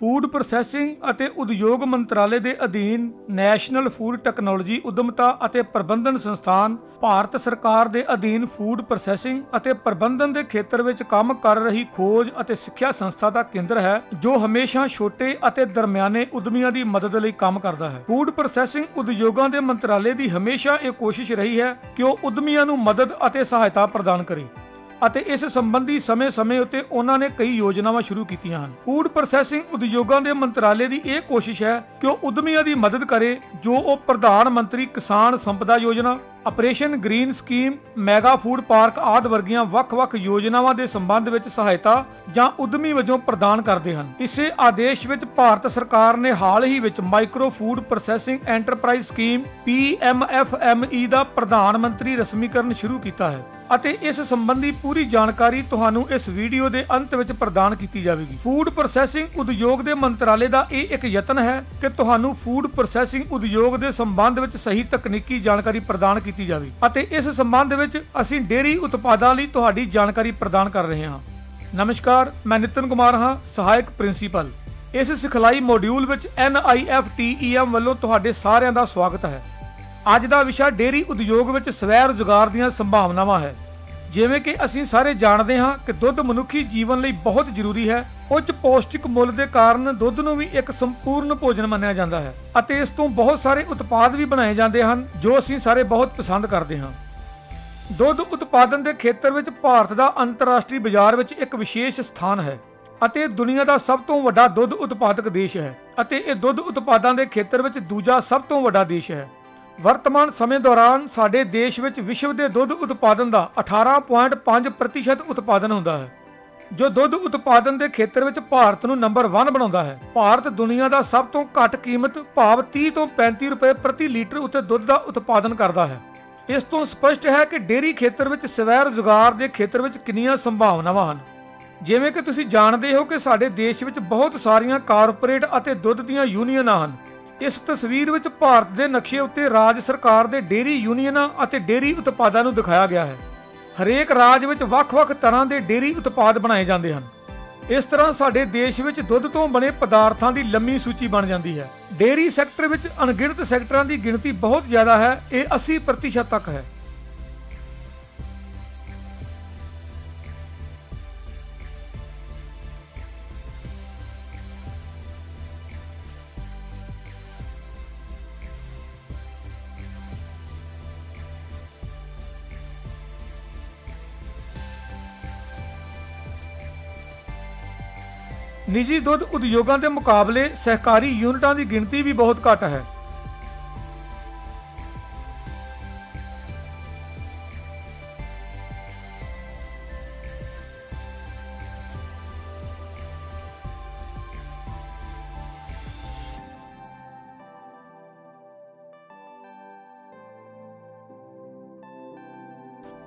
Food processing ਅਤੇ ਉਦਯੋਗ ਮੰਤਰਾਲੇ ਦੇ ਅਧੀਨ ਨੈਸ਼ਨਲ ਫੂਡ ਟੈਕਨੋਲੋਜੀ ਉਦਮਤਾ ਅਤੇ ਪ੍ਰਬੰਧਨ ਸੰਸਥਾਨ ਭਾਰਤ ਸਰਕਾਰ ਦੇ ਅਧੀਨ ਫੂਡ ਪ੍ਰੋਸੈਸਿੰਗ ਅਤੇ ਪ੍ਰਬੰਧਨ ਦੇ ਖੇਤਰ ਵਿੱਚ ਕੰਮ ਕਰ ਰਹੀ ਖੋਜ ਅਤੇ ਸਿੱਖਿਆ ਸੰਸਥਾ ਦਾ ਕੇਂਦਰ ਹੈ, ਜੋ ਹਮੇਸ਼ਾ ਛੋਟੇ ਅਤੇ ਦਰਮਿਆਨੇ ਉਦਮੀਆਂ ਦੀ ਮਦਦ ਲਈ ਕੰਮ ਕਰਦਾ ਹੈ। ਫੂਡ ਪ੍ਰੋਸੈਸਿੰਗ ਉਦਯੋਗਾਂ ਦੇ ਮੰਤਰਾਲੇ ਦੀ ਹਮੇਸ਼ਾ ਇਹ ਕੋਸ਼ਿਸ਼ ਰਹੀ ਹੈ ਕਿ ਉਹ ਉਦਮੀਆਂ ਨੂੰ ਮਦਦ ਅਤੇ ਸਹਾਇਤਾ ਪ੍ਰਦਾਨ ਕਰੇ ਅਤੇ ਇਸ ਸੰਬੰਧੀ ਸਮੇਂ-ਸਮੇਂ ਉੱਤੇ ਉਹਨਾਂ ਨੇ ਕਈ ਯੋਜਨਾਵਾਂ ਸ਼ੁਰੂ ਕੀਤੀਆਂ ਹਨ। ਫੂਡ ਪ੍ਰੋਸੈਸਿੰਗ ਉਦਯੋਗਾਂ ਦੇ ਮੰਤਰਾਲੇ ਦੀ ਇਹ ਕੋਸ਼ਿਸ਼ ਹੈ ਕਿ ਉਹ ਉਦਮੀਆਂ ਦੀ ਮਦਦ ਕਰੇ ਜੋ ਉਹ ਪ੍ਰਧਾਨ ਮੰਤਰੀ ਕਿਸਾਨ ਸੰਪਦਾ ਯੋਜਨਾ, operation green scheme, mega food park ਆਦਿ ਵਰਗੀਆਂ ਵੱਖ-ਵੱਖ ਯੋਜਨਾਵਾਂ ਦੇ ਸੰਬੰਧ ਵਿੱਚ ਸਹਾਇਤਾ ਜਾਂ ਉਦਮੀ ਵਜੋਂ ਪ੍ਰਦਾਨ ਕਰਦੇ ਹਨ। ਇਸੇ ਆਦੇਸ਼ ਵਿੱਚ ਭਾਰਤ ਸਰਕਾਰ ਨੇ ਹਾਲ ਹੀ ਵਿੱਚ micro food processing enterprise scheme PMFME ਦਾ ਪ੍ਰਧਾਨ ਮੰਤਰੀ ਰਸਮੀਕਰਨ ਸ਼ੁਰੂ ਕੀਤਾ ਹੈ ਅਤੇ ਇਸ ਸੰਬੰਧੀ ਪੂਰੀ ਜਾਣਕਾਰੀ ਤੁਹਾਨੂੰ ਇਸ ਵੀਡੀਓ ਦੇ ਅੰਤ ਵਿੱਚ ਪ੍ਰਦਾਨ ਕੀਤੀ ਜਾਵੇਗੀ। ਫੂਡ ਪ੍ਰੋਸੈਸਿੰਗ ਉਦਯੋਗ ਦੇ ਮੰਤਰਾਲੇ ਦਾ ਇਹ ਇੱਕ ਯਤਨ ਹੈ ਕਿ ਤੁਹਾਨੂੰ ਫੂਡ ਪ੍ਰੋਸੈਸਿੰਗ ਉਦਯੋਗ ਦੇ ਸੰਬੰਧ ਵਿੱਚ ਸਹੀ ਤਕਨੀਕੀ ਜਾਣਕਾਰੀ ਪ੍ਰਦਾਨ ਕੀਤੀ ਜਾਵੇ ਅਤੇ ਇਸ ਸੰਬੰਧ ਵਿੱਚ ਅਸੀਂ ਡੇਅਰੀ ਉਤਪਾਦਾਂ ਲਈ ਤੁਹਾਡੀ ਜਾਣਕਾਰੀ ਪ੍ਰਦਾਨ ਕਰ ਰਹੇ ਹਾਂ। ਨਮਸਕਾਰ, ਮੈਂ ਨਿਤਨ ਕੁਮਾਰ ਹਾਂ, ਸਹਾਇਕ ਪ੍ਰਿੰਸੀਪਲ। ਇਸ ਸਿਖਲਾਈ ਮੋਡਿਊਲ ਵਿੱਚ NIFTEM ਵੱਲੋਂ ਤੁਹਾਡੇ ਸਾਰਿਆਂ ਦਾ ਸਵਾਗਤ ਹੈ। ਅੱਜ ਦਾ ਵਿਸ਼ਾ ਡੇਅਰੀ ਉਦਯੋਗ ਵਿੱਚ ਸਵੈ ਰੁਜ਼ਗਾਰ ਦੀਆਂ ਸੰਭਾਵਨਾਵਾਂ ਹੈ। ਜਿਵੇਂ ਕਿ ਅਸੀਂ ਸਾਰੇ ਜਾਣਦੇ ਹਾਂ ਕਿ ਦੁੱਧ ਮਨੁੱਖੀ ਜੀਵਨ ਲਈ ਬਹੁਤ ਜ਼ਰੂਰੀ ਹੈ। ਉੱਚ ਪੌਸ਼ਟਿਕ ਮੁੱਲ ਦੇ ਕਾਰਨ ਦੁੱਧ ਨੂੰ ਵੀ ਇੱਕ ਸੰਪੂਰਨ ਭੋਜਨ ਮੰਨਿਆ ਜਾਂਦਾ ਹੈ ਅਤੇ ਇਸ ਤੋਂ ਬਹੁਤ ਸਾਰੇ ਉਤਪਾਦ ਵੀ ਬਣਾਏ ਜਾਂਦੇ ਹਨ ਜੋ ਅਸੀਂ ਸਾਰੇ ਬਹੁਤ ਪਸੰਦ ਕਰਦੇ ਹਾਂ। ਦੁੱਧ ਉਤਪਾਦਨ ਦੇ ਖੇਤਰ ਵਿੱਚ ਭਾਰਤ ਦਾ ਅੰਤਰਰਾਸ਼ਟਰੀ ਬਾਜ਼ਾਰ ਵਿੱਚ ਇੱਕ ਵਿਸ਼ੇਸ਼ ਸਥਾਨ ਹੈ ਅਤੇ ਦੁਨੀਆ ਦਾ ਸਭ ਤੋਂ ਵੱਡਾ ਦੁੱਧ ਉਤਪਾਦਕ ਦੇਸ਼ ਹੈ ਅਤੇ ਇਹ ਦੁੱਧ ਉਤਪਾਦਾਂ ਦੇ ਖੇਤਰ ਵਿੱਚ ਦੂਜਾ ਸਭ ਤੋਂ ਵੱਡਾ ਦੇਸ਼ ਹੈ। ਵਰਤਮਾਨ ਸਮੇਂ ਦੌਰਾਨ ਸਾਡੇ ਦੇਸ਼ ਵਿੱਚ ਵਿਸ਼ਵ ਦੇ ਦੁੱਧ ਉਤਪਾਦਨ ਦਾ 18.5% ਉਤਪਾਦਨ ਹੁੰਦਾ ਹੈ, ਜੋ ਦੁੱਧ ਉਤਪਾਦਨ ਦੇ ਖੇਤਰ ਵਿੱਚ ਭਾਰਤ ਨੂੰ ਨੰਬਰ 1 ਬਣਾਉਂਦਾ ਹੈ। ਭਾਰਤ ਦੁਨੀਆ ਦਾ ਸਭ ਤੋਂ ਘੱਟ ਕੀਮਤ ਭਾਵ 30 ਤੋਂ 35 ਰੁਪਏ ਪ੍ਰਤੀ ਲੀਟਰ ਉੱਤੇ ਦੁੱਧ ਦਾ ਉਤਪਾਦਨ ਕਰਦਾ ਹੈ। ਇਸ ਤੋਂ ਸਪਸ਼ਟ ਹੈ ਕਿ ਡੇਅਰੀ ਖੇਤਰ ਵਿੱਚ ਸਵੈ ਰੁਜ਼ਗਾਰ ਦੇ ਖੇਤਰ ਵਿੱਚ ਕਿੰਨੀਆਂ ਸੰਭਾਵਨਾਵਾਂ ਹਨ। ਜਿਵੇਂ ਕਿ ਤੁਸੀਂ ਜਾਣਦੇ ਹੋ ਕਿ ਸਾਡੇ ਦੇਸ਼ ਵਿੱਚ ਬਹੁਤ ਸਾਰੀਆਂ ਕਾਰਪੋਰੇਟ ਅਤੇ ਦੁੱਧ ਦੀਆਂ ਯੂਨੀਅਨਾਂ ਹਨ। ਇਸ ਤਸਵੀਰ ਵਿੱਚ ਭਾਰਤ ਦੇ ਨਕਸ਼ੇ ਉੱਤੇ ਰਾਜ ਸਰਕਾਰ ਦੇ ਡੇਅਰੀ ਯੂਨੀਅਨਾਂ ਅਤੇ ਡੇਅਰੀ ਉਤਪਾਦਾਂ ਨੂੰ ਦਿਖਾਇਆ ਗਿਆ ਹੈ। ਹਰੇਕ ਰਾਜ ਵਿੱਚ ਵੱਖ-ਵੱਖ ਤਰ੍ਹਾਂ ਦੇ ਡੇਅਰੀ ਉਤਪਾਦ ਬਣਾਏ ਜਾਂਦੇ ਹਨ। ਇਸ ਤਰ੍ਹਾਂ ਸਾਡੇ ਦੇਸ਼ ਵਿੱਚ ਦੁੱਧ ਤੋਂ ਬਣੇ ਪਦਾਰਥਾਂ ਦੀ ਲੰਮੀ ਸੂਚੀ ਬਣ ਜਾਂਦੀ ਹੈ। ਡੇਅਰੀ ਸੈਕਟਰ ਵਿੱਚ ਅਣਗਿਣਤ ਸੈਕਟਰਾਂ ਦੀ ਗਿਣਤੀ ਬਹੁਤ ਜ਼ਿਆਦਾ ਹੈ, ਇਹ 80% ਤੱਕ ਹੈ। ਨਿੱਜੀ ਦੁੱਧ ਉਦਯੋਗਾਂ ਦੇ ਮੁਕਾਬਲੇ ਸਹਿਕਾਰੀ ਯੂਨਿਟਾਂ ਦੀ ਗਿਣਤੀ ਵੀ ਬਹੁਤ ਘੱਟ ਹੈ।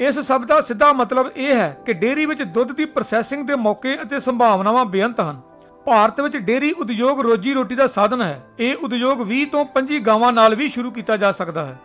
ਇਸ ਸਭ ਦਾ ਸਿੱਧਾ ਮਤਲਬ ਇਹ ਹੈ ਕਿ ਡੇਅਰੀ ਵਿੱਚ ਦੁੱਧ ਦੀ ਪ੍ਰੋਸੈਸਿੰਗ ਦੇ ਮੌਕੇ ਅਤੇ ਸੰਭਾਵਨਾਵਾਂ ਬੇਅੰਤ ਹਨ। ਭਾਰਤ ਵਿੱਚ ਡੇਅਰੀ ਉਦਯੋਗ ਰੋਜੀ ਰੋਟੀ ਦਾ ਸਾਧਨ ਹੈ। ਇਹ ਉਦਯੋਗ 20 ਤੋਂ 25 ਗਾਵਾਂ ਨਾਲ ਵੀ ਸ਼ੁਰੂ ਕੀਤਾ ਜਾ ਸਕਦਾ ਹੈ।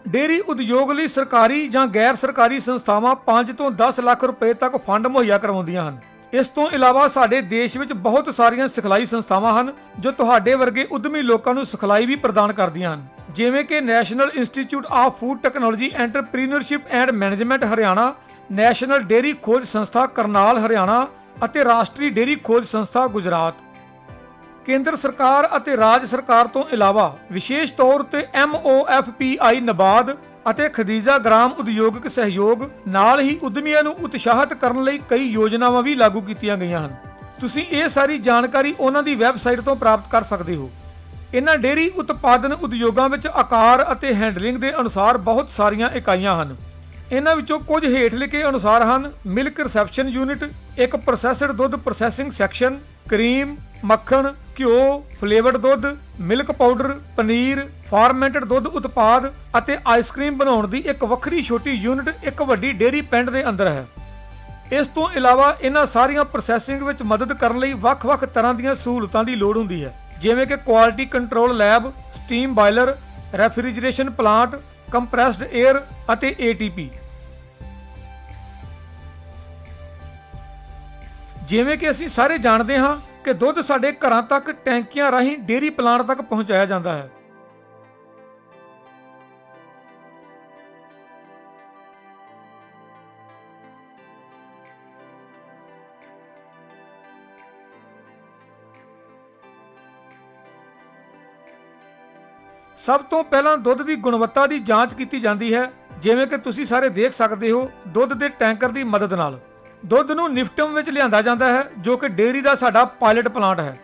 ਡੇਅਰੀ ਉਦਯੋਗ ਲਈ ਸਰਕਾਰੀ ਜਾਂ ਗੈਰ ਸਰਕਾਰੀ ਸੰਸਥਾਵਾਂ 5 ਤੋਂ 10 ਲੱਖ ਰੁਪਏ ਤੱਕ ਫੰਡ ਮੁਹੱਈਆ ਕਰਵਾਉਂਦੀਆਂ ਹਨ। ਇਸ ਤੋਂ ਇਲਾਵਾ ਸਾਡੇ ਦੇਸ਼ ਵਿੱਚ ਬਹੁਤ ਸਾਰੀਆਂ ਸਿਖਲਾਈ ਸੰਸਥਾਵਾਂ ਹਨ ਜੋ ਤੁਹਾਡੇ ਵਰਗੇ ਉਦਮੀ ਲੋਕਾਂ ਨੂੰ ਸਿਖਲਾਈ ਵੀ ਪ੍ਰਦਾਨ ਕਰਦੀਆਂ ਹਨ, ਜਿਵੇਂ ਕਿ National Institute of Food Technology Entrepreneurship and Management Haryana, National Dairy ਖੋਜ ਸੰਸਥਾ ਕਰਨਾਲ ਹਰਿਆਣਾ ਅਤੇ ਰਾਸ਼ਟਰੀ ਡੇਅਰੀ ਖੋਜ ਸੰਸਥਾ ਗੁਜਰਾਤ। ਕੇਂਦਰ ਸਰਕਾਰ ਅਤੇ ਰਾਜ ਸਰਕਾਰ ਤੋਂ ਇਲਾਵਾ ਵਿਸ਼ੇਸ਼ ਤੌਰ ਉੱਤੇ MOFPI ਨਬਾਰਡ ਅਤੇ ਖਦੀਜਾ ਗ੍ਰਾਮ ਉਦਯੋਗਿਕ ਸਹਿਯੋਗ ਨਾਲ ਹੀ ਉਦਮੀਆਂ ਨੂੰ ਉਤਸ਼ਾਹਿਤ ਕਰਨ ਲਈ ਕਈ ਯੋਜਨਾਵਾਂ ਵੀ ਲਾਗੂ ਕੀਤੀਆਂ ਗਈਆਂ ਹਨ। ਤੁਸੀਂ ਇਹ ਸਾਰੀ ਜਾਣਕਾਰੀ ਉਹਨਾਂ ਦੀ ਵੈਬਸਾਈਟ ਤੋਂ ਪ੍ਰਾਪਤ ਕਰ ਸਕਦੇ ਹੋ। ਇਹਨਾਂ ਡੇਅਰੀ ਉਤਪਾਦਨ ਉਦਯੋਗਾਂ ਵਿੱਚ ਆਕਾਰ ਅਤੇ ਹੈਂਡਲਿੰਗ ਦੇ ਅਨੁਸਾਰ ਬਹੁਤ ਸਾਰੀਆਂ ਇਕਾਈਆਂ ਹਨ। ਇਹਨਾਂ ਵਿੱਚੋਂ ਕੁਝ ਹੇਠ ਲਿਖੇ ਅਨੁਸਾਰ ਹਨ: ਮਿਲਕ ਰਿਸੈਪਸ਼ਨ ਯੂਨਿਟ, ਇੱਕ ਪ੍ਰੋਸੈਸਡ ਦੁੱਧ ਪ੍ਰੋਸੈਸਿੰਗ ਸੈਕਸ਼ਨ, ਕਰੀਮ, ਮੱਖਣ, ਘਿਓ, ਫਲੇਵਰਡ ਦੁੱਧ, ਮਿਲਕ ਪਾਊਡਰ, ਪਨੀਰ, ਫਾਰਮੈਂਟਡ ਦੁੱਧ ਉਤਪਾਦ ਅਤੇ ਆਈਸਕ੍ਰੀਮ ਬਣਾਉਣ ਦੀ ਇੱਕ ਵੱਖਰੀ ਛੋਟੀ ਯੂਨਿਟ ਇੱਕ ਵੱਡੀ ਡੇਅਰੀ ਪਿੰਡ ਦੇ ਅੰਦਰ ਹੈ। ਇਸ ਤੋਂ ਇਲਾਵਾ ਇਹਨਾਂ ਸਾਰੀਆਂ ਪ੍ਰੋਸੈਸਿੰਗ ਵਿੱਚ ਮਦਦ ਕਰਨ ਲਈ ਵੱਖ-ਵੱਖ ਤਰ੍ਹਾਂ ਦੀਆਂ ਸਹੂਲਤਾਂ ਦੀ ਲੋੜ ਹੁੰਦੀ ਹੈ, ਜਿਵੇਂ ਕਿ quality control lab, steam boiler, refrigeration plant, compressed air ਅਤੇ ATP। ਜਿਵੇਂ ਕਿ ਅਸੀਂ ਸਾਰੇ ਜਾਣਦੇ ਹਾਂ ਕਿ ਦੁੱਧ ਸਾਡੇ ਘਰਾਂ ਤੱਕ ਟੈਂਕੀਆਂ ਰਾਹੀਂ ਡੇਅਰੀ ਪਲਾਂਟ ਤੱਕ ਪਹੁੰਚਾਇਆ ਜਾਂਦਾ ਹੈ। ਸਭ ਤੋਂ ਪਹਿਲਾਂ ਦੁੱਧ ਦੀ ਗੁਣਵੱਤਾ ਦੀ ਜਾਂਚ ਕੀਤੀ ਜਾਂਦੀ ਹੈ, ਜਿਵੇਂ ਕਿ ਤੁਸੀਂ ਸਾਰੇ ਦੇਖ ਸਕਦੇ ਹੋ ਦੁੱਧ ਦੇ ਟੈਂਕਰ ਦੀ ਮਦਦ ਨਾਲ। ਦੁੱਧ ਨੂੰ ਨਿਫਟਮ ਵਿੱਚ ਲਿਆਂਦਾ ਜਾਂਦਾ ਹੈ, ਜੋ ਕਿ ਡੇਅਰੀ ਦਾ ਸਾਡਾ ਪਾਇਲਟ ਪਲਾਂਟ ਹੈ।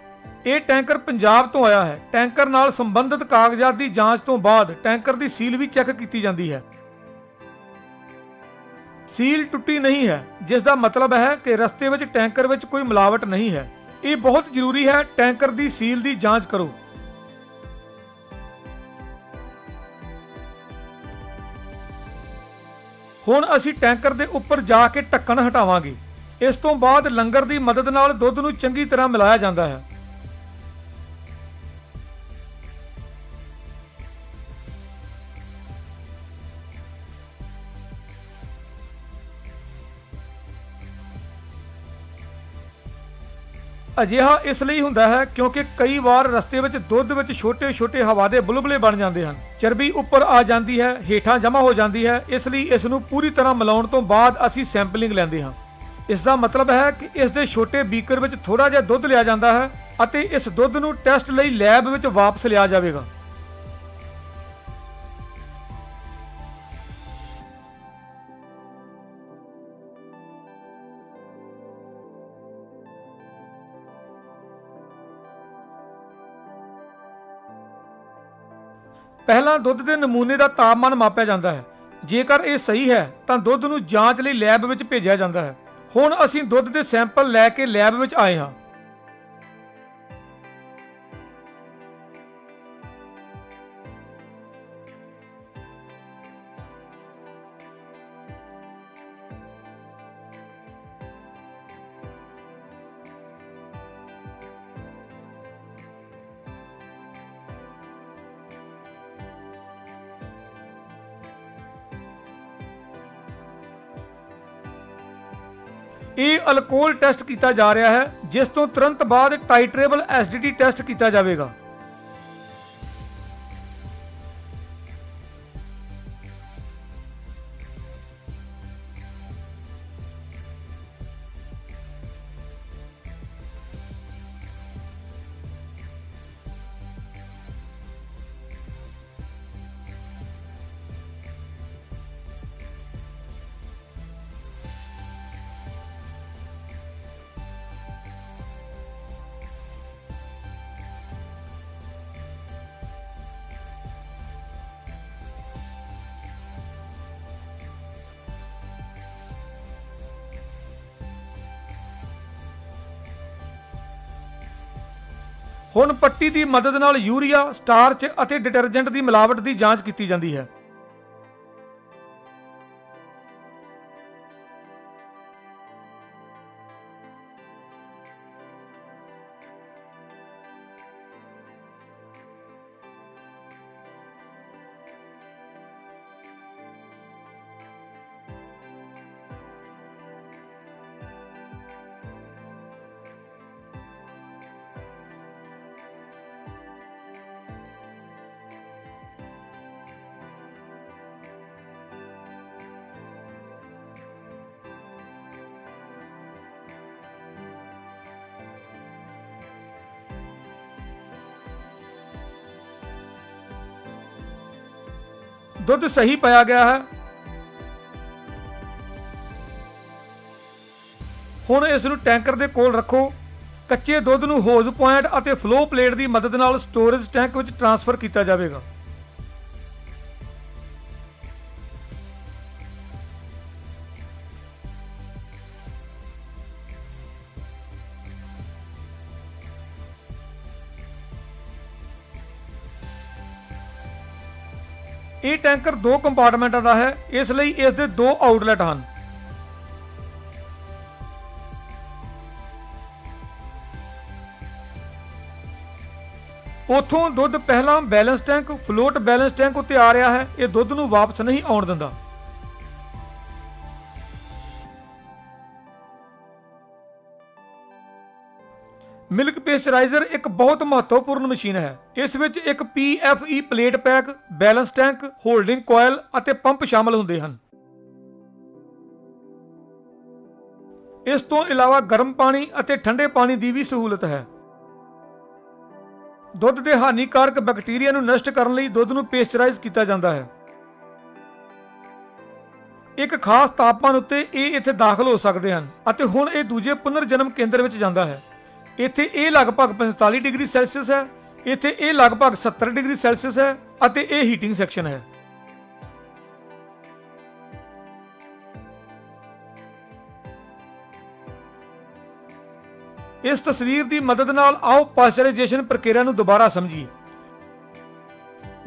ਇਹ ਟੈਂਕਰ ਪੰਜਾਬ ਤੋਂ ਆਇਆ ਹੈ। ਟੈਂਕਰ ਨਾਲ ਸੰਬੰਧਿਤ ਕਾਗਜ਼ਾਤ ਦੀ ਜਾਂਚ ਤੋਂ ਬਾਅਦ ਟੈਂਕਰ ਦੀ ਸੀਲ ਵੀ ਚੈੱਕ ਕੀਤੀ ਜਾਂਦੀ ਹੈ। ਸੀਲ ਟੁੱਟੀ ਨਹੀਂ ਹੈ, ਜਿਸ ਦਾ ਮਤਲਬ ਹੈ ਕਿ ਰਸਤੇ ਵਿੱਚ ਟੈਂਕਰ ਵਿੱਚ ਕੋਈ ਮਿਲਾਵਟ ਨਹੀਂ ਹੈ। ਇਹ ਬਹੁਤ ਜ਼ਰੂਰੀ ਹੈ, ਟੈਂਕਰ ਦੀ ਸੀਲ ਦੀ ਜਾਂਚ ਕਰੋ। ਹੁਣ ਅਸੀਂ ਟੈਂਕਰ ਦੇ ਉੱਪਰ ਜਾ ਕੇ ਢੱਕਣ ਹਟਾਵਾਂਗੇ। ਇਸ ਤੋਂ ਬਾਅਦ ਲੰਗਰ ਦੀ ਮਦਦ ਨਾਲ ਦੁੱਧ ਨੂੰ ਚੰਗੀ ਤਰ੍ਹਾਂ ਮਿਲਾਇਆ ਜਾਂਦਾ ਹੈ। ਅਜਿਹਾ ਇਸ ਲਈ ਹੁੰਦਾ ਹੈ ਕਿਉਂਕਿ ਕਈ ਵਾਰ ਰਸਤੇ ਵਿੱਚ ਦੁੱਧ ਵਿੱਚ ਛੋਟੇ-ਛੋਟੇ ਹਵਾ ਦੇ ਬੁਲਬੁਲੇ ਬਣ ਜਾਂਦੇ ਹਨ। ਚਰਬੀ ਉੱਪਰ ਆ ਜਾਂਦੀ ਹੈ, ਹੇਠਾਂ ਜਮ੍ਹਾਂ ਹੋ ਜਾਂਦੀ ਹੈ। ਇਸ ਲਈ ਇਸ ਨੂੰ ਪੂਰੀ ਤਰ੍ਹਾਂ ਮਿਲਾਉਣ ਤੋਂ ਬਾਅਦ ਅਸੀਂ ਸੈਂਪਲਿੰਗ ਲੈਂਦੇ ਹਾਂ। ਇਸ ਦਾ ਮਤਲਬ ਹੈ ਕਿ ਇਸ ਦੇ ਛੋਟੇ ਬੀਕਰ ਵਿੱਚ ਥੋੜਾ ਜਿਹਾ ਦੁੱਧ ਲਿਆ ਜਾਂਦਾ ਹੈ ਅਤੇ ਇਸ ਦੁੱਧ ਨੂੰ ਟੈਸਟ ਲਈ ਲੈਬ ਵਿੱਚ ਵਾਪਸ ਲਿਆ ਜਾਵੇਗਾ। ਪਹਿਲਾਂ ਦੁੱਧ ਦੇ ਨਮੂਨੇ ਦਾ ਤਾਪਮਾਨ ਮਾਪਿਆ ਜਾਂਦਾ ਹੈ। ਜੇਕਰ ਇਹ ਸਹੀ ਹੈ ਤਾਂ ਦੁੱਧ ਨੂੰ ਜਾਂਚ ਲਈ ਲੈਬ ਵਿੱਚ ਭੇਜਿਆ ਜਾਂਦਾ ਹੈ। ਹੁਣ ਅਸੀਂ ਦੁੱਧ ਦੇ ਸੈਂਪਲ ਲੈ ਕੇ ਲੈਬ ਵਿੱਚ ਆਏ ਹਾਂ। ਇਹ ਅਲਕੋਹਲ ਟੈਸਟ ਕੀਤਾ ਜਾ ਰਿਹਾ ਹੈ, ਜਿਸ ਤੋਂ ਤੁਰੰਤ ਬਾਅਦ ਟਾਈਟਰੇਬਲ ਐਸਿਡਿਟੀ ਟੈਸਟ ਕੀਤਾ ਜਾਵੇਗਾ। ਹੁਣ ਪੱਟੀ ਦੀ ਮਦਦ ਨਾਲ ਯੂਰੀਆ, ਸਟਾਰਚ ਅਤੇ ਡਿਟਰਜੈਂਟ ਦੀ ਮਿਲਾਵਟ ਦੀ ਜਾਂਚ ਕੀਤੀ ਜਾਂਦੀ ਹੈ। ਦੁੱਧ ਸਹੀ ਪਾਇਆ ਗਿਆ ਹੈ। ਹੁਣ ਇਸ ਨੂੰ ਟੈਂਕਰ ਦੇ ਕੋਲ ਰੱਖੋ। ਕੱਚੇ ਦੁੱਧ ਨੂੰ ਹੋਜ਼ ਪੁਆਇੰਟ ਅਤੇ ਫਲੋ ਪਲੇਟ ਦੀ ਮਦਦ ਨਾਲ ਸਟੋਰੇਜ ਟੈਂਕ ਵਿੱਚ ਟ੍ਰਾਂਸਫਰ ਕੀਤਾ ਜਾਵੇਗਾ। ਇਹ ਟੈਂਕਰ 2 ਕੰਪਾਰਟਮੈਂਟਾਂ ਦਾ ਹੈ, ਇਸ ਲਈ ਇਸ ਦੇ 2 ਆਊਟਲੈਟ ਹਨ। ਉੱਥੋਂ ਦੁੱਧ ਪਹਿਲਾਂ balance tank, float balance tank ਉੱਤੇ ਆ ਰਿਹਾ ਹੈ। ਇਹ ਦੁੱਧ ਨੂੰ ਵਾਪਸ ਨਹੀਂ ਆਉਣ ਦਿੰਦਾ। ਮਿਲਕ ਪੇਸਚਰਾਈਜ਼ਰ ਇੱਕ ਬਹੁਤ ਮਹੱਤਵਪੂਰਨ ਮਸ਼ੀਨ ਹੈ। ਇਸ ਵਿੱਚ ਇੱਕ PFE plate pack, balance tank, holding coil ਅਤੇ ਪੰਪ ਸ਼ਾਮਲ ਹੁੰਦੇ ਹਨ। ਇਸ ਤੋਂ ਇਲਾਵਾ ਗਰਮ ਪਾਣੀ ਅਤੇ ਠੰਡੇ ਪਾਣੀ ਦੀ ਵੀ ਸਹੂਲਤ ਹੈ। ਦੁੱਧ ਦੇ ਹਾਨੀਕਾਰਕ ਬੈਕਟੀਰੀਆ ਨੂੰ ਨਸ਼ਟ ਕਰਨ ਲਈ ਦੁੱਧ ਨੂੰ ਪੇਸਚਰਾਈਜ਼ ਕੀਤਾ ਜਾਂਦਾ ਹੈ। ਇੱਕ ਖਾਸ ਤਾਪਮਾਨ ਉੱਤੇ ਇਹ ਇੱਥੇ ਦਾਖਲ ਹੋ ਸਕਦੇ ਹਨ ਅਤੇ ਹੁਣ ਇਹ ਦੂਜੇ ਪੁਨਰ ਜਨਮ ਕੇਂਦਰ ਵਿੱਚ ਜਾਂਦਾ ਹੈ। ਇੱਥੇ ਇਹ ਲਗਭਗ 45 ਡਿਗਰੀ ਸੈਲਸੀਅਸ ਹੈ। ਇੱਥੇ ਇਹ ਲਗਭਗ 70 ਡਿਗਰੀ ਸੈਲਸੀਅਸ ਹੈ ਅਤੇ ਇਹ ਹੀਟਿੰਗ ਸੈਕਸ਼ਨ ਹੈ। ਇਸ ਤਸਵੀਰ ਦੀ ਮਦਦ ਨਾਲ ਆਓ ਪਾਸਚਰਾਈਜ਼ੇਸ਼ਨ ਪ੍ਰਕਿਰਿਆ ਨੂੰ ਦੁਬਾਰਾ ਸਮਝੀਏ।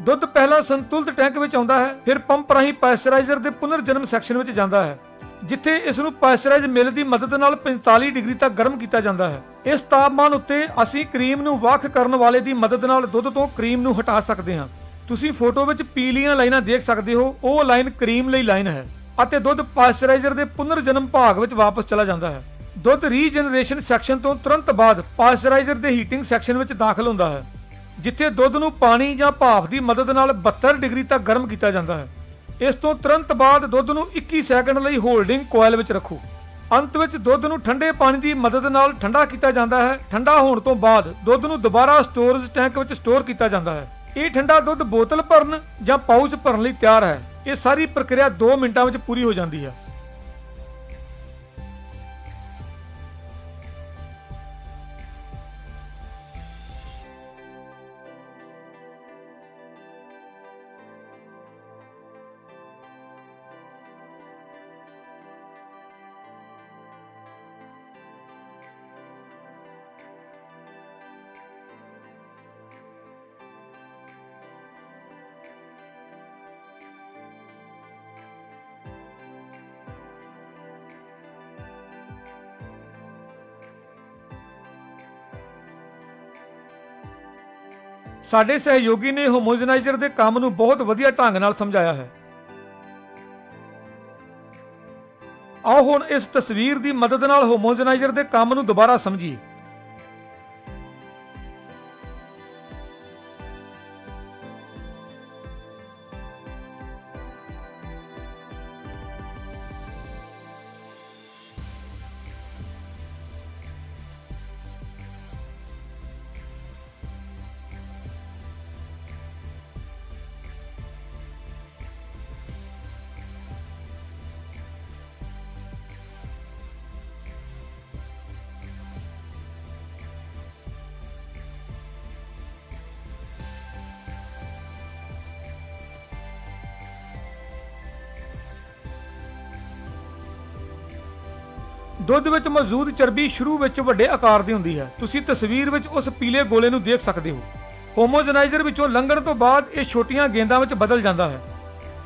ਦੁੱਧ ਪਹਿਲਾਂ ਸੰਤੁਲਿਤ ਟੈਂਕ ਵਿੱਚ ਆਉਂਦਾ ਹੈ, ਫਿਰ ਪੰਪ ਰਾਹੀਂ ਪਾਸਚਰਾਈਜ਼ਰ ਦੇ ਪੁਨਰ ਜਨਮ ਸੈਕਸ਼ਨ ਵਿੱਚ ਜਾਂਦਾ ਹੈ, ਜਿੱਥੇ ਇਸ ਨੂੰ ਪਾਸਚਰਾਈਜ਼ ਮਿਲ ਦੀ ਮਦਦ ਨਾਲ 45 ਡਿਗਰੀ ਤੱਕ ਗਰਮ ਕੀਤਾ ਜਾਂਦਾ ਹੈ। ਇਸ ਤਾਪਮਾਨ ਉੱਤੇ ਅਸੀਂ ਕਰੀਮ ਨੂੰ ਵੱਖ ਕਰਨ ਵਾਲੇ ਦੀ ਮਦਦ ਨਾਲ ਦੁੱਧ ਤੋਂ ਕਰੀਮ ਨੂੰ ਹਟਾ ਸਕਦੇ ਹਾਂ। ਤੁਸੀਂ ਫੋਟੋ ਵਿੱਚ ਪੀਲੀਆਂ ਲਾਈਨਾਂ ਦੇਖ ਸਕਦੇ ਹੋ, ਉਹ ਲਾਈਨ ਕਰੀਮ ਲਈ ਲਾਈਨ ਹੈ ਅਤੇ ਦੁੱਧ ਪਾਸਚਰਾਈਜ਼ਰ ਦੇ ਪੁਨਰ ਜਨਮ ਭਾਗ ਵਿੱਚ ਵਾਪਸ ਚਲਾ ਜਾਂਦਾ ਹੈ। ਦੁੱਧ ਰੀਜਨਰੇਸ਼ਨ ਸੈਕਸ਼ਨ ਤੋਂ ਤੁਰੰਤ ਬਾਅਦ ਪਾਸਚਰਾਈਜ਼ਰ ਦੇ ਹੀਟਿੰਗ ਸੈਕਸ਼ਨ ਵਿੱਚ ਦਾਖਲ ਹੁੰਦਾ ਹੈ, ਜਿੱਥੇ ਦੁੱਧ ਨੂੰ ਪਾਣੀ ਜਾਂ ਭਾਫ਼ ਦੀ ਮਦਦ ਨਾਲ 72 ਡਿਗਰੀ ਤੱਕ ਗਰਮ ਕੀਤਾ ਜਾਂਦਾ ਹੈ। ਇਸ ਤੋਂ ਤੁਰੰਤ ਬਾਅਦ ਦੁੱਧ ਨੂੰ 21 ਸੈਕਿੰਡ ਲਈ ਹੋਲਡਿੰਗ ਕੋਇਲ ਵਿੱਚ ਰੱਖੋ। ਅੰਤ ਵਿੱਚ ਦੁੱਧ ਨੂੰ ਠੰਡੇ ਪਾਣੀ ਦੀ ਮਦਦ ਨਾਲ ਠੰਡਾ ਕੀਤਾ ਜਾਂਦਾ ਹੈ। ਠੰਡਾ ਹੋਣ ਤੋਂ ਬਾਅਦ ਦੁੱਧ ਨੂੰ ਦੁਬਾਰਾ ਸਟੋਰੇਜ ਟੈਂਕ ਵਿੱਚ ਸਟੋਰ ਕੀਤਾ ਜਾਂਦਾ ਹੈ। ਇਹ ਠੰਡਾ ਦੁੱਧ ਬੋਤਲ ਭਰਨ ਜਾਂ ਪਾਊਚ ਭਰਨ ਲਈ ਤਿਆਰ ਹੈ। ਇਹ ਸਾਰੀ ਪ੍ਰਕਿਰਿਆ 2 ਮਿੰਟਾਂ ਵਿੱਚ ਪੂਰੀ ਹੋ ਜਾਂਦੀ ਹੈ। ਸਾਡੇ ਸਹਿਯੋਗੀ ਨੇ ਹੋਮੋਜਨਾਈਜ਼ਰ ਦੇ ਕੰਮ ਨੂੰ ਬਹੁਤ ਵਧੀਆ ਢੰਗ ਨਾਲ ਸਮਝਾਇਆ ਹੈ। ਆਓ ਹੁਣ ਇਸ ਤਸਵੀਰ ਦੀ ਮਦਦ ਨਾਲ ਹੋਮੋਜਨਾਈਜ਼ਰ ਦੇ ਕੰਮ ਨੂੰ ਦੁਬਾਰਾ ਸਮਝੀਏ। ਦੁੱਧ ਵਿੱਚ ਮੌਜੂਦ ਚਰਬੀ ਸ਼ੁਰੂ ਵਿੱਚ ਵੱਡੇ ਆਕਾਰ ਦੀ ਹੁੰਦੀ ਹੈ। ਤੁਸੀਂ ਤਸਵੀਰ ਵਿੱਚ ਉਸ ਪੀਲੇ ਗੋਲੇ ਨੂੰ ਦੇਖ ਸਕਦੇ ਹੋ। ਹੋਮੋਜਨਾਈਜ਼ਰ ਵਿੱਚੋਂ ਲੰਘਣ ਤੋਂ ਬਾਅਦ ਇਹ ਛੋਟੀਆਂ ਗੇਂਦਾਂ ਵਿੱਚ ਬਦਲ ਜਾਂਦਾ ਹੈ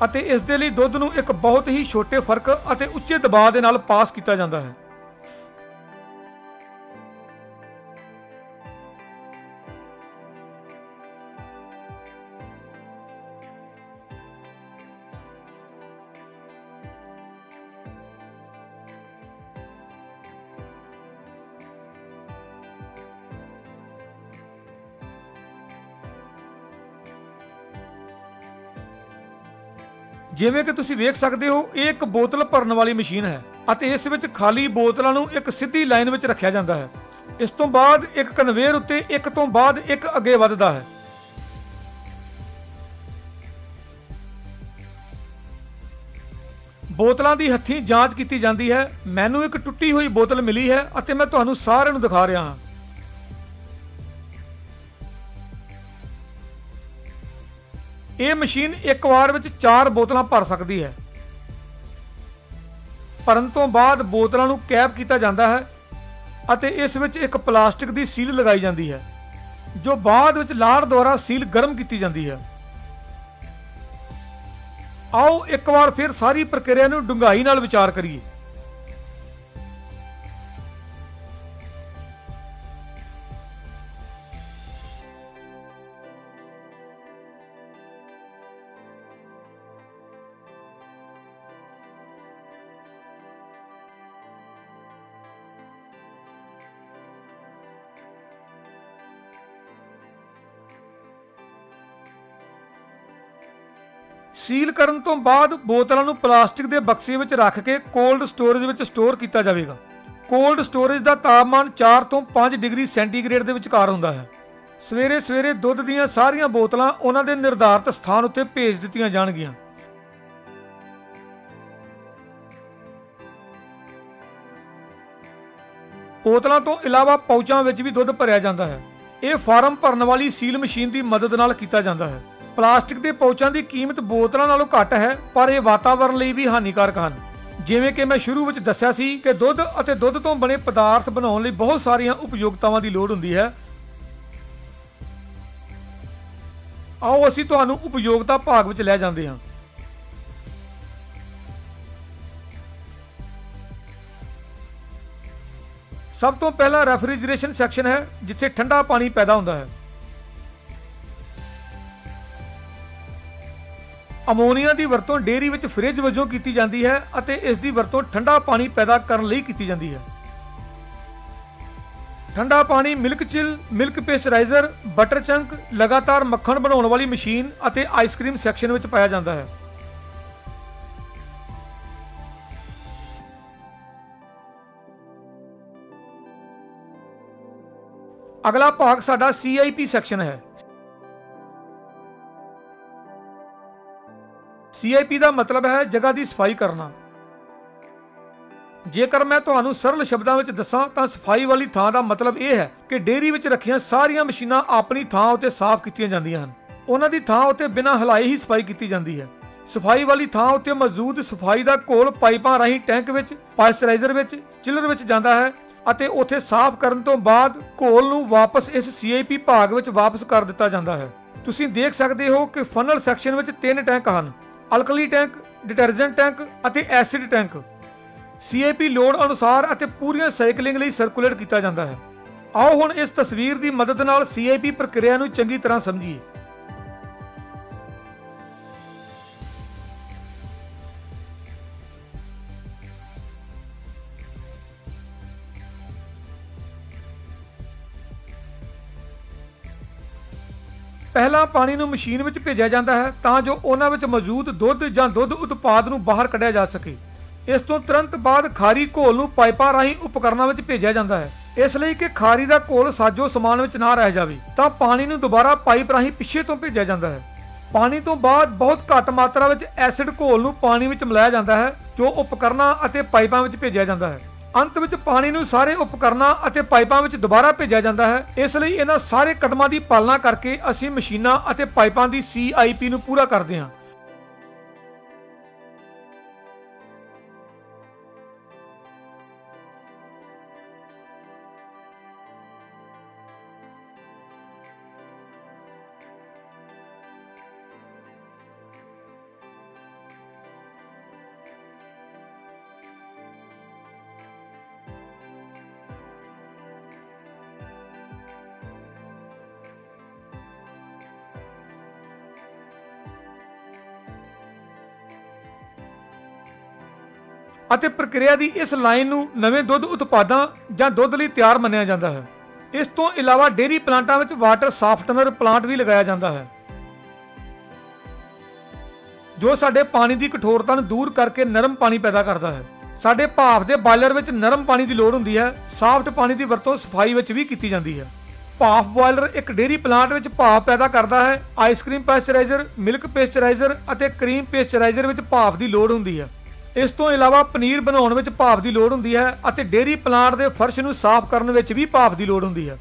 ਅਤੇ ਇਸ ਦੇ ਲਈ ਦੁੱਧ ਨੂੰ ਇੱਕ ਬਹੁਤ ਹੀ ਛੋਟੇ ਫਰਕ ਅਤੇ ਉੱਚੇ ਦਬਾਅ ਦੇ ਨਾਲ ਪਾਸ ਕੀਤਾ ਜਾਂਦਾ ਹੈ। ਜਿਵੇਂ ਕਿ ਤੁਸੀਂ ਵੇਖ ਸਕਦੇ ਹੋ, ਇਹ ਇੱਕ ਬੋਤਲ ਭਰਨ ਵਾਲੀ ਮਸ਼ੀਨ ਹੈ ਅਤੇ ਇਸ ਵਿੱਚ ਖਾਲੀ ਬੋਤਲਾਂ ਨੂੰ ਇੱਕ ਸਿੱਧੀ ਲਾਈਨ ਵਿੱਚ ਰੱਖਿਆ ਜਾਂਦਾ ਹੈ। ਇਸ ਤੋਂ ਬਾਅਦ ਇੱਕ ਕਨਵੇਅਰ ਉੱਤੇ ਇੱਕ ਤੋਂ ਬਾਅਦ ਇੱਕ ਅੱਗੇ ਵੱਧਦਾ ਹੈ। ਬੋਤਲਾਂ ਦੀ ਹੱਥੀਂ ਜਾਂਚ ਕੀਤੀ ਜਾਂਦੀ ਹੈ। ਮੈਨੂੰ ਇੱਕ ਟੁੱਟੀ ਹੋਈ ਬੋਤਲ ਮਿਲੀ ਹੈ ਅਤੇ ਮੈਂ ਤੁਹਾਨੂੰ ਸਾਰਿਆਂ ਨੂੰ ਦਿਖਾ ਰਿਹਾ ਹਾਂ। ਇਹ ਮਸ਼ੀਨ ਇੱਕ ਵਾਰ ਵਿੱਚ 4 ਬੋਤਲਾਂ ਭਰ ਸਕਦੀ ਹੈ। ਭਰਨ ਤੋਂ ਬਾਅਦ ਬੋਤਲਾਂ ਨੂੰ ਕੈਪ ਕੀਤਾ ਜਾਂਦਾ ਹੈ ਅਤੇ ਇਸ ਵਿੱਚ ਇੱਕ ਪਲਾਸਟਿਕ ਦੀ ਸੀਲ ਲਗਾਈ ਜਾਂਦੀ ਹੈ, ਜੋ ਬਾਅਦ ਵਿੱਚ ਲਾੜ ਦੁਆਰਾ ਸੀਲ ਗਰਮ ਕੀਤੀ ਜਾਂਦੀ ਹੈ। ਆਓ ਇੱਕ ਵਾਰ ਫਿਰ ਸਾਰੀ ਪ੍ਰਕਿਰਿਆ ਨੂੰ ਡੂੰਘਾਈ ਨਾਲ ਵਿਚਾਰ ਕਰੀਏ। ਸੀਲ ਕਰਨ ਤੋਂ ਬਾਅਦ ਬੋਤਲਾਂ ਨੂੰ ਪਲਾਸਟਿਕ ਦੇ ਬਕਸੇ ਵਿੱਚ ਰੱਖ ਕੇ ਕੋਲਡ ਸਟੋਰੇਜ ਵਿੱਚ ਸਟੋਰ ਕੀਤਾ ਜਾਵੇਗਾ। ਕੋਲਡ ਸਟੋਰੇਜ ਦਾ ਤਾਪਮਾਨ 4 ਤੋਂ 5 ਡਿਗਰੀ ਸੈਂਟੀਗ੍ਰੇਡ ਦੇ ਵਿਚਕਾਰ ਹੁੰਦਾ ਹੈ। ਸਵੇਰੇ ਸਵੇਰੇ ਦੁੱਧ ਦੀਆਂ ਸਾਰੀਆਂ ਬੋਤਲਾਂ ਉਹਨਾਂ ਦੇ ਨਿਰਧਾਰਤ ਸਥਾਨ ਉੱਤੇ ਭੇਜ ਦਿੱਤੀਆਂ ਜਾਣਗੀਆਂ। ਬੋਤਲਾਂ ਤੋਂ ਇਲਾਵਾ ਪਾਊਚਾਂ ਵਿੱਚ ਵੀ ਦੁੱਧ ਭਰਿਆ ਜਾਂਦਾ ਹੈ। ਇਹ ਫਾਰਮ ਭਰਨ ਵਾਲੀ ਸੀਲ ਮਸ਼ੀਨ ਦੀ ਮਦਦ ਨਾਲ ਕੀਤਾ ਜਾਂਦਾ ਹੈ। ਪਲਾਸਟਿਕ ਦੇ ਪਾਊਚਾਂ ਦੀ ਕੀਮਤ ਬੋਤਲਾਂ ਨਾਲੋਂ ਘੱਟ ਹੈ, ਪਰ ਇਹ ਵਾਤਾਵਰਣ ਲਈ ਵੀ ਹਾਨੀਕਾਰਕ ਹਨ। ਜਿਵੇਂ ਕਿ ਮੈਂ ਸ਼ੁਰੂ ਵਿੱਚ ਦੱਸਿਆ ਸੀ ਕਿ ਦੁੱਧ ਅਤੇ ਦੁੱਧ ਤੋਂ ਬਣੇ ਪਦਾਰਥ ਬਣਾਉਣ ਲਈ ਬਹੁਤ ਸਾਰੀਆਂ ਉਪਯੋਗਤਾਵਾਂ ਦੀ ਲੋੜ ਹੁੰਦੀ ਹੈ। ਆਓ ਅਸੀਂ ਤੁਹਾਨੂੰ ਉਪਯੋਗਤਾ ਭਾਗ ਵਿੱਚ ਲੈ ਜਾਂਦੇ ਹਾਂ। ਸਭ ਤੋਂ ਪਹਿਲਾਂ ਰੈਫਰੀਜਰੇਸ਼ਨ ਸੈਕਸ਼ਨ ਹੈ, ਜਿੱਥੇ ਠੰਡਾ ਪਾਣੀ ਪੈਦਾ ਹੁੰਦਾ ਹੈ। ਅਮੋਨੀਆ ਦੀ ਵਰਤੋਂ ਡੇਅਰੀ ਵਿੱਚ ਫ੍ਰਿਜ ਵਜੋਂ ਕੀਤੀ ਜਾਂਦੀ ਹੈ ਅਤੇ ਇਸ ਦੀ ਵਰਤੋਂ ਠੰਡਾ ਪਾਣੀ ਪੈਦਾ ਕਰਨ ਲਈ ਕੀਤੀ ਜਾਂਦੀ ਹੈ। ਠੰਡਾ ਪਾਣੀ ਮਿਲਕ ਚਿਲ, ਮਿਲਕ ਪੇਸਚਰਾਈਜ਼ਰ, ਬਟਰ ਚੰਕ, ਲਗਾਤਾਰ ਮੱਖਣ ਬਣਾਉਣ ਵਾਲੀ ਮਸ਼ੀਨ ਅਤੇ ਆਈਸਕ੍ਰੀਮ ਸੈਕਸ਼ਨ ਵਿੱਚ ਪਾਇਆ ਜਾਂਦਾ ਹੈ। ਅਗਲਾ ਭਾਗ ਸਾਡਾ CIP ਸੈਕਸ਼ਨ ਹੈ। CIP ਦਾ ਮਤਲਬ ਹੈ ਜਗ੍ਹਾ ਦੀ ਸਫਾਈ ਕਰਨਾ। ਜੇਕਰ ਮੈਂ ਤੁਹਾਨੂੰ ਸਰਲ ਸ਼ਬਦਾਂ ਵਿੱਚ ਦੱਸਾਂ ਤਾਂ ਸਫਾਈ ਵਾਲੀ ਥਾਂ ਦਾ ਮਤਲਬ ਇਹ ਹੈ ਕਿ ਡੇਅਰੀ ਵਿੱਚ ਰੱਖੀਆਂ ਸਾਰੀਆਂ ਮਸ਼ੀਨਾਂ ਆਪਣੀ ਥਾਂ ਉੱਤੇ ਸਾਫ਼ ਕੀਤੀਆਂ ਜਾਂਦੀਆਂ ਹਨ। ਉਹਨਾਂ ਦੀ ਥਾਂ ਉੱਤੇ ਬਿਨਾਂ ਹਿਲਾਏ ਹੀ ਸਫਾਈ ਕੀਤੀ ਜਾਂਦੀ ਹੈ। ਸਫਾਈ ਵਾਲੀ ਥਾਂ ਉੱਤੇ ਮੌਜੂਦ ਸਫਾਈ ਦਾ ਘੋਲ ਪਾਈਪਾਂ ਰਾਹੀਂ ਟੈਂਕ ਵਿੱਚ, ਪਾਸਚਰਾਈਜ਼ਰ ਵਿੱਚ, ਚਿਲਰ ਵਿੱਚ ਜਾਂਦਾ ਹੈ ਅਤੇ ਉੱਥੇ ਸਾਫ਼ ਕਰਨ ਤੋਂ ਬਾਅਦ ਘੋਲ ਨੂੰ ਵਾਪਸ ਇਸ CIP ਭਾਗ ਵਿੱਚ ਵਾਪਸ ਕਰ ਦਿੱਤਾ ਜਾਂਦਾ ਹੈ। ਤੁਸੀਂ ਦੇਖ ਸਕਦੇ ਹੋ ਕਿ ਫਨਲ ਸੈਕਸ਼ਨ ਵਿੱਚ 3 ਟੈਂਕ ਹਨ: ਅਲਕਲੀ ਟੈਂਕ, ਡਿਟਰਜੈਂਟ ਟੈਂਕ ਅਤੇ ਐਸਿਡ ਟੈਂਕ। CIP ਲੋੜ ਅਨੁਸਾਰ ਅਤੇ ਪੂਰੀਆਂ ਸਾਈਕਲਿੰਗ ਲਈ ਸਰਕੂਲੇਟ ਕੀਤਾ ਜਾਂਦਾ ਹੈ। ਆਓ ਹੁਣ ਇਸ ਤਸਵੀਰ ਦੀ ਮਦਦ ਨਾਲ CIP ਪ੍ਰਕਿਰਿਆ ਨੂੰ ਚੰਗੀ ਤਰ੍ਹਾਂ ਸਮਝੀਏ। ਪਹਿਲਾਂ ਪਾਣੀ ਨੂੰ ਮਸ਼ੀਨ ਵਿੱਚ ਭੇਜਿਆ ਜਾਂਦਾ ਹੈ ਤਾਂ ਜੋ ਉਹਨਾਂ ਵਿੱਚ ਮੌਜੂਦ ਦੁੱਧ ਜਾਂ ਦੁੱਧ ਉਤਪਾਦ ਨੂੰ ਬਾਹਰ ਕੱਢਿਆ ਜਾ ਸਕੇ। ਇਸ ਤੋਂ ਤੁਰੰਤ ਬਾਅਦ ਖਾਰੀ ਘੋਲ ਨੂੰ ਪਾਈਪਾਂ ਰਾਹੀਂ ਉਪਕਰਨਾਂ ਵਿੱਚ ਭੇਜਿਆ ਜਾਂਦਾ ਹੈ। ਇਸ ਲਈ ਕਿ ਖਾਰੀ ਦਾ ਘੋਲ ਸਾਜੋ ਸਮਾਨ ਵਿੱਚ ਨਾ ਰਹਿ ਜਾਵੇ ਤਾਂ ਪਾਣੀ ਨੂੰ ਦੁਬਾਰਾ ਪਾਈਪ ਰਾਹੀਂ ਪਿੱਛੇ ਤੋਂ ਭੇਜਿਆ ਜਾਂਦਾ ਹੈ। ਪਾਣੀ ਤੋਂ ਬਾਅਦ ਬਹੁਤ ਘੱਟ ਮਾਤਰਾ ਵਿੱਚ ਐਸਿਡ ਘੋਲ ਨੂੰ ਪਾਣੀ ਵਿੱਚ ਮਿਲਾਇਆ ਜਾਂਦਾ ਹੈ ਜੋ ਉਪਕਰਨਾਂ ਅਤੇ ਪਾਈਪਾਂ ਵਿੱਚ ਭੇਜਿਆ ਜਾਂਦਾ ਹੈ। ਅੰਤ ਵਿੱਚ ਪਾਣੀ ਨੂੰ ਸਾਰੇ ਉਪਕਰਨਾਂ ਅਤੇ ਪਾਈਪਾਂ ਵਿੱਚ ਦੁਬਾਰਾ ਭੇਜਿਆ ਜਾਂਦਾ ਹੈ। ਇਸ ਲਈ ਇਹਨਾਂ ਸਾਰੇ ਕਦਮਾਂ ਦੀ ਪਾਲਣਾ ਕਰਕੇ ਅਸੀਂ ਮਸ਼ੀਨਾਂ ਅਤੇ ਪਾਈਪਾਂ ਦੀ CIP ਨੂੰ ਪੂਰਾ ਕਰਦੇ ਹਾਂ। ਅਤੇ ਪ੍ਰਕਿਰਿਆ ਦੀ ਇਸ ਲਾਈਨ ਨੂੰ ਨਵੇਂ ਦੁੱਧ ਉਤਪਾਦਾਂ ਜਾਂ ਦੁੱਧ ਲਈ ਤਿਆਰ ਮੰਨਿਆ ਜਾਂਦਾ ਹੈ। ਇਸ ਤੋਂ ਇਲਾਵਾ ਡੇਅਰੀ ਪਲਾਂਟਾਂ ਵਿੱਚ ਵਾਟਰ ਸਾਫਟਨਰ ਪਲਾਂਟ ਵੀ ਲਗਾਇਆ ਜਾਂਦਾ ਹੈ ਜੋ ਸਾਡੇ ਪਾਣੀ ਦੀ ਕਠੋਰਤਾ ਨੂੰ ਦੂਰ ਕਰਕੇ ਨਰਮ ਪਾਣੀ ਪੈਦਾ ਕਰਦਾ ਹੈ। ਸਾਡੇ ਭਾਫ਼ ਦੇ ਬਾਇਲਰ ਵਿੱਚ ਨਰਮ ਪਾਣੀ ਦੀ ਲੋੜ ਹੁੰਦੀ ਹੈ। ਸਾਫਟ ਪਾਣੀ ਦੀ ਵਰਤੋਂ ਸਫਾਈ ਵਿੱਚ ਵੀ ਕੀਤੀ ਜਾਂਦੀ ਹੈ। ਭਾਫ਼ ਬਾਇਲਰ ਇੱਕ ਡੇਅਰੀ ਪਲਾਂਟ ਵਿੱਚ ਭਾਫ਼ ਪੈਦਾ ਕਰਦਾ ਹੈ। ਆਈਸਕ੍ਰੀਮ ਪੈਸਚਰਾਈਜ਼ਰ, ਮਿਲਕ ਪੇਸਚਰਾਈਜ਼ਰ ਅਤੇ ਕਰੀਮ ਪੇਸਚਰਾਈਜ਼ਰ ਵਿੱਚ ਭਾਫ਼ ਦੀ ਲੋੜ ਹੁੰਦੀ ਹੈ। ਇਸ ਤੋਂ ਇਲਾਵਾ ਪਨੀਰ ਬਣਾਉਣ ਵਿੱਚ ਭਾਫ਼ ਦੀ ਲੋੜ ਹੁੰਦੀ ਹੈ ਅਤੇ ਡੇਅਰੀ ਪਲਾਂਟ ਦੇ ਫਰਸ਼ ਨੂੰ ਸਾਫ਼ ਕਰਨ ਵਿੱਚ ਵੀ ਭਾਫ਼ ਦੀ ਲੋੜ ਹੁੰਦੀ ਹੈ।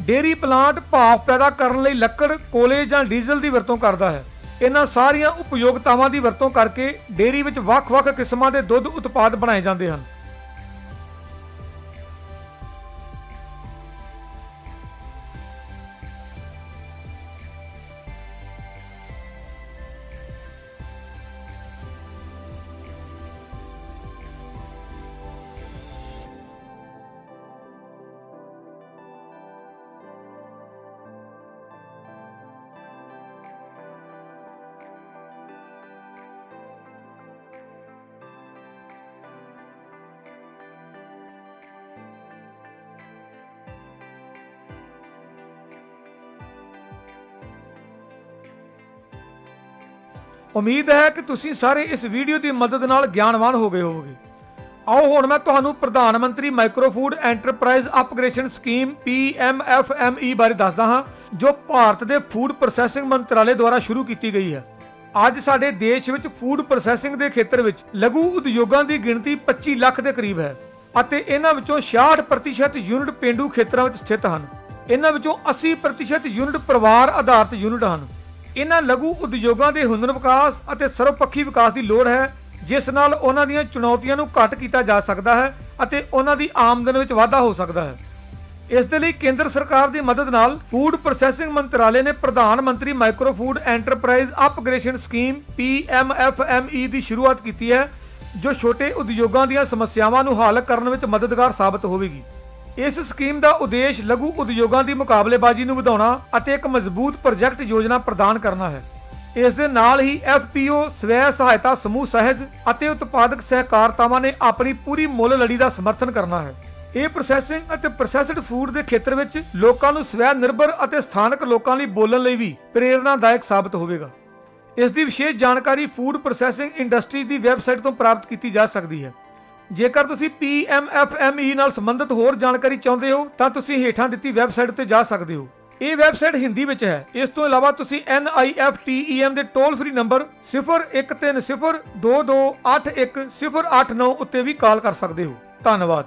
ਡੇਅਰੀ ਪਲਾਂਟ ਭਾਫ਼ ਪੈਦਾ ਕਰਨ ਲਈ ਲੱਕੜ, ਕੋਲੇ ਜਾਂ ਡੀਜ਼ਲ ਦੀ ਵਰਤੋਂ ਕਰਦਾ ਹੈ। ਇਹਨਾਂ ਸਾਰੀਆਂ ਉਪਯੋਗਤਾਵਾਂ ਦੀ ਵਰਤੋਂ ਕਰਕੇ ਡੇਅਰੀ ਵਿੱਚ ਵੱਖ-ਵੱਖ ਕਿਸਮਾਂ ਦੇ ਦੁੱਧ ਉਤਪਾਦ ਬਣਾਏ ਜਾਂਦੇ ਹਨ। ਉਮੀਦ ਹੈ ਕਿ ਤੁਸੀਂ ਸਾਰੇ ਇਸ ਵੀਡੀਓ ਦੀ ਮਦਦ ਨਾਲ ਗਿਆਨਵਾਨ ਹੋ ਗਏ ਹੋਵੋਗੇ। ਆਓ ਹੁਣ ਮੈਂ ਤੁਹਾਨੂੰ ਪ੍ਰਧਾਨ ਮੰਤਰੀ micro food enterprise upgradation scheme PMFME ਬਾਰੇ ਦੱਸਦਾ ਹਾਂ, ਜੋ ਭਾਰਤ ਦੇ ਫੂਡ ਪ੍ਰੋਸੈਸਿੰਗ ਮੰਤਰਾਲੇ ਦੁਆਰਾ ਸ਼ੁਰੂ ਕੀਤੀ ਗਈ ਹੈ। ਅੱਜ ਸਾਡੇ ਦੇਸ਼ ਵਿੱਚ ਫੂਡ ਪ੍ਰੋਸੈਸਿੰਗ ਦੇ ਖੇਤਰ ਵਿੱਚ ਲਘੂ ਉਦਯੋਗਾਂ ਦੀ ਗਿਣਤੀ 25 ਲੱਖ ਦੇ ਕਰੀਬ ਹੈ ਅਤੇ ਇਹਨਾਂ ਵਿੱਚੋਂ 66% ਯੂਨਿਟ ਪੇਂਡੂ ਖੇਤਰਾਂ ਵਿੱਚ ਸਥਿਤ ਹਨ। ਇਹਨਾਂ ਵਿੱਚੋਂ 80% ਯੂਨਿਟ ਪਰਿਵਾਰ ਆਧਾਰਿਤ ਯੂਨਿਟ ਹਨ। ਇਹਨਾਂ ਲਘੂ ਉਦਯੋਗਾਂ ਦੇ ਹੁਨਰ ਵਿਕਾਸ ਅਤੇ ਸਰਵਪੱਖੀ ਵਿਕਾਸ ਦੀ ਲੋੜ ਹੈ, ਜਿਸ ਨਾਲ ਉਹਨਾਂ ਦੀਆਂ ਚੁਣੌਤੀਆਂ ਨੂੰ ਘੱਟ ਕੀਤਾ ਜਾ ਸਕਦਾ ਹੈ ਅਤੇ ਉਹਨਾਂ ਦੀ ਆਮਦਨ ਵਿੱਚ ਵਾਧਾ ਹੋ ਸਕਦਾ ਹੈ। ਇਸ ਦੇ ਲਈ ਕੇਂਦਰ ਸਰਕਾਰ ਦੀ ਮਦਦ ਨਾਲ ਫੂਡ ਪ੍ਰੋਸੈਸਿੰਗ ਮੰਤਰਾਲੇ ਨੇ ਪ੍ਰਧਾਨ ਮੰਤਰੀ micro food enterprise upgradation scheme PMFME ਦੀ ਸ਼ੁਰੂਆਤ ਕੀਤੀ ਹੈ, ਜੋ ਛੋਟੇ ਉਦਯੋਗਾਂ ਦੀਆਂ ਸਮੱਸਿਆਵਾਂ ਨੂੰ ਹੱਲ ਕਰਨ ਵਿੱਚ ਮਦਦਗਾਰ ਸਾਬਤ ਹੋਵੇਗੀ। ਇਸ ਸਕੀਮ ਦਾ ਉਦੇਸ਼ ਲਘੂ ਉਦਯੋਗਾਂ ਦੀ ਮੁਕਾਬਲੇਬਾਜ਼ੀ ਨੂੰ ਵਧਾਉਣਾ ਅਤੇ ਇੱਕ ਮਜ਼ਬੂਤ ਪ੍ਰੋਜੈਕਟ ਯੋਜਨਾ ਪ੍ਰਦਾਨ ਕਰਨਾ ਹੈ। ਇਸ ਦੇ ਨਾਲ ਹੀ FPO ਸਵੈ ਸਹਾਇਤਾ ਸਮੂਹ ਸਹਿਜ ਅਤੇ ਉਤਪਾਦਕ ਸਹਿਕਾਰਤਾਵਾਂ ਨੇ ਆਪਣੀ ਪੂਰੀ ਮੁੱਲ ਲੜੀ ਦਾ ਸਮਰਥਨ ਕਰਨਾ ਹੈ। ਇਹ ਪ੍ਰੋਸੈਸਿੰਗ ਅਤੇ ਪ੍ਰੋਸੈਸਡ ਫੂਡ ਦੇ ਖੇਤਰ ਵਿੱਚ ਲੋਕਾਂ ਨੂੰ ਸਵੈ ਨਿਰਭਰ ਅਤੇ ਸਥਾਨਕ ਲੋਕਾਂ ਲਈ ਬੋਲਣ ਲਈ ਵੀ ਪ੍ਰੇਰਨਾਦਾਇਕ ਸਾਬਤ ਹੋਵੇਗਾ। ਇਸ ਦੀ ਵਿਸ਼ੇਸ਼ ਜਾਣਕਾਰੀ ਫੂਡ ਪ੍ਰੋਸੈਸਿੰਗ ਇੰਡਸਟਰੀ ਦੀ ਵੈਬਸਾਈਟ ਤੋਂ ਪ੍ਰਾਪਤ ਕੀਤੀ ਜਾ ਸਕਦੀ ਹੈ। ਜੇਕਰ ਤੁਸੀਂ PMFME ਨਾਲ ਸੰਬੰਧਿਤ ਹੋਰ ਜਾਣਕਾਰੀ ਚਾਹੁੰਦੇ ਹੋ ਤਾਂ ਤੁਸੀਂ ਹੇਠਾਂ ਦਿੱਤੀ ਵੈਬਸਾਈਟ ਉੱਤੇ ਜਾ ਸਕਦੇ ਹੋ। ਇਹ ਵੈਬਸਾਈਟ ਹਿੰਦੀ ਵਿੱਚ ਹੈ। ਇਸ ਤੋਂ ਇਲਾਵਾ ਤੁਸੀਂ NIFTEM ਦੇ ਟੋਲ ਫ੍ਰੀ ਨੰਬਰ 013022810809 ਉੱਤੇ ਵੀ ਕਾਲ ਕਰ ਸਕਦੇ ਹੋ। ਧੰਨਵਾਦ।